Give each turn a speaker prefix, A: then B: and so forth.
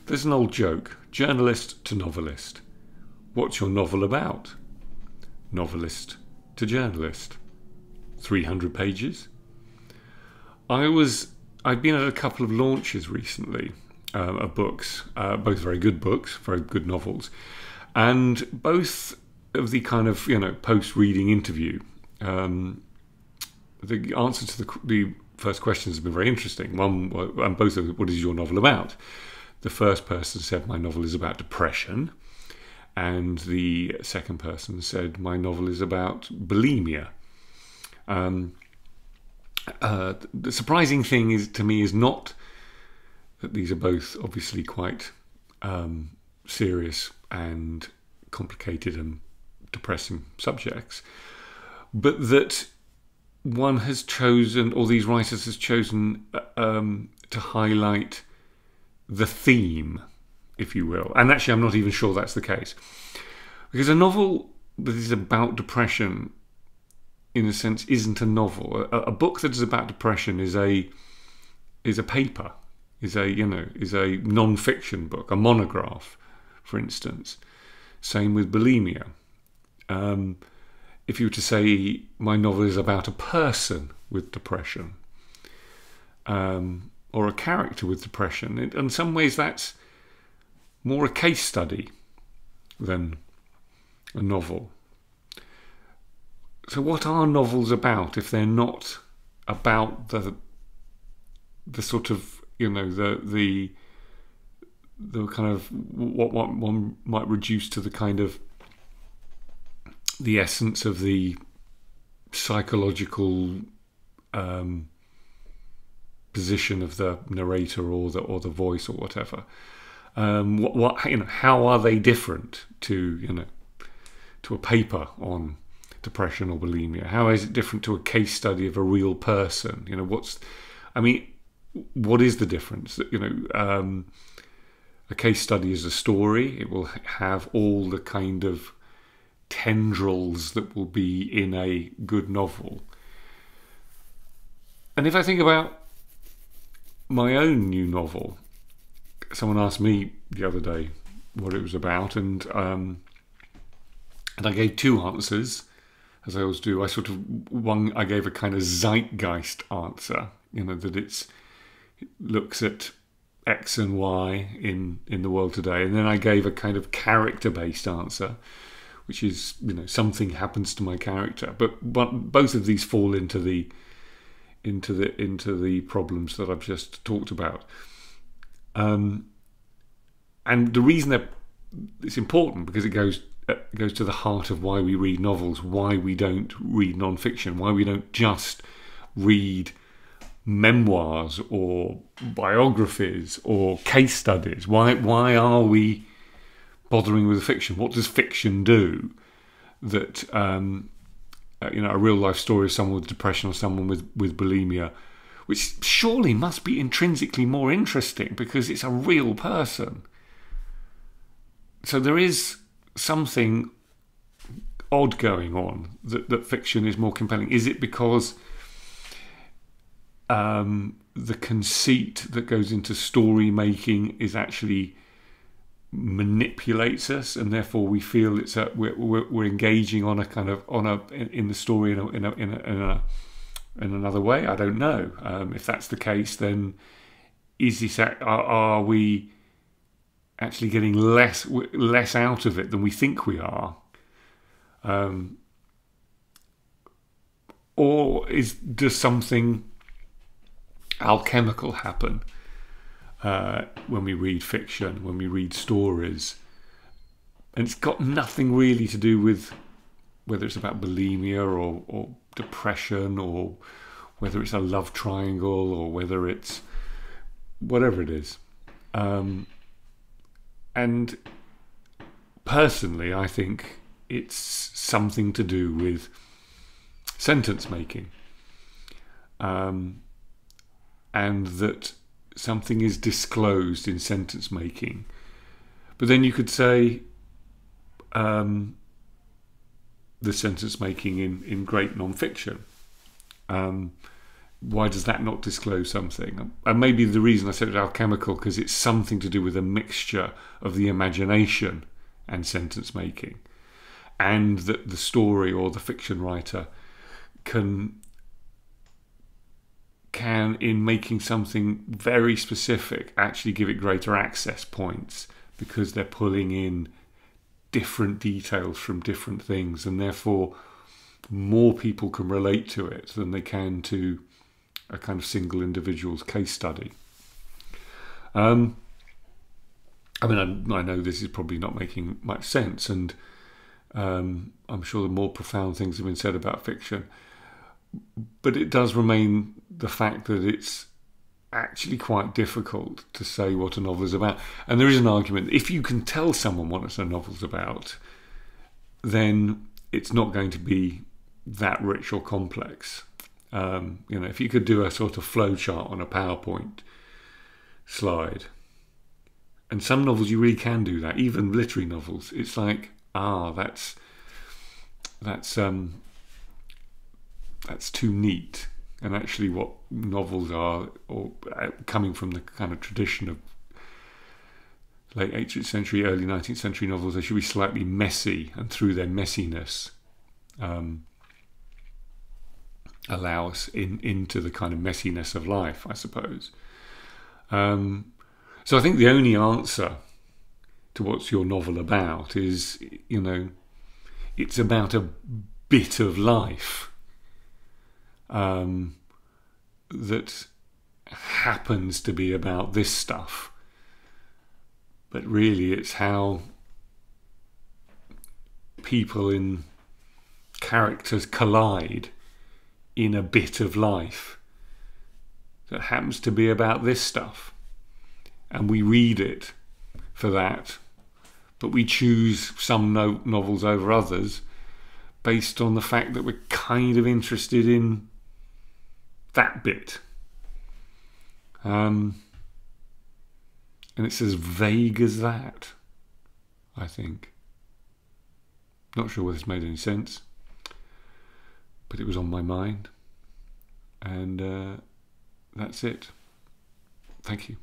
A: There's an old joke, journalist to novelist. What's your novel about? Novelist to journalist. 300 pages. I've been at a couple of launches recently of books, both very good books, very good novels, and both of the kind of, post-reading interview. The answer to the first questions have been very interesting. One, and both of them, what is your novel about? The first person said, my novel is about depression. And the second person said, my novel is about bulimia. The surprising thing to me is not that these are both obviously quite serious and complicated and depressing subjects, but that one has chosen, or these writers has chosen, to highlight the theme, if you will. And actually, I'm not even sure that's the case, because a novel that is about depression, in a sense, isn't a novel. A book that is about depression is a paper, is a non-fiction book, a monograph, for instance. Same with bulimia. If you were to say my novel is about a person with depression, or a character with depression, in some ways that's more a case study than a novel. So what are novels about if they're not about the sort of, the kind of what one might reduce to the kind of the essence of the psychological position of the narrator or the voice or whatever. How are they different to a paper on depression or bulimia? How is it different to a case study of a real person? What is the difference? A case study is a story. It will have all the kind of tendrils that will be in a good novel. And if I think about my own new novel, someone asked me the other day what it was about, and I gave two answers, as I always do. I gave a kind of zeitgeist answer, that it looks at X and Y in the world today, and then I gave a kind of character-based answer, which is, something happens to my character. But both of these fall into the problems that I've just talked about. And the reason that it's important, because it goes to the heart of why we read novels, why we don't read non-fiction, why we don't just read memoirs or biographies or case studies. Why are we bothering with fiction? What does fiction do that a real life story of someone with depression or someone with bulimia, which surely must be intrinsically more interesting because it's a real person? So there is something odd going on that fiction is more compelling. Is it because the conceit that goes into story making is actually manipulates us, and therefore we feel we're engaging on a kind of in the story in another way? I don't know. If that's the case, then are we actually getting less out of it than we think we are? Or does something alchemical happen when we read fiction, when we read stories? And it's got nothing really to do with whether it's about bulimia or depression, or whether it's a love triangle, or whether it's whatever it is. And personally, I think it's something to do with sentence making, and that something is disclosed in sentence making. But then you could say the sentence making in great non-fiction. why does that not disclose something? And maybe the reason I said it's alchemical because it's something to do with a mixture of the imagination and sentence making, and that the story or the fiction writer can in making something very specific actually give it greater access points, because they're pulling in different details from different things, and therefore more people can relate to it than they can to a kind of single individual's case study. I mean, I know this is probably not making much sense, and I'm sure the more profound things have been said about fiction, but it does remain the fact that it's actually quite difficult to say what a novel is about. And there is an argument, if you can tell someone what a novel's about, then it's not going to be that rich or complex. If you could do a sort of flow chart on a PowerPoint slide, and some novels you really can do that, even literary novels, it's like, that's too neat. And actually what novels are, or coming from the kind of tradition of late 18th century, early 19th century novels, they should be slightly messy, and through their messiness allow us into the kind of messiness of life, I suppose. So I think the only answer to what's your novel about is, it's about a bit of life that happens to be about this stuff, but really it's how people in characters collide in a bit of life that happens to be about this stuff, and we read it for that, but we choose some novels over others based on the fact that we're kind of interested in that bit. And it's as vague as that, I think. Not sure whether it's made any sense, but it was on my mind. And that's it. Thank you.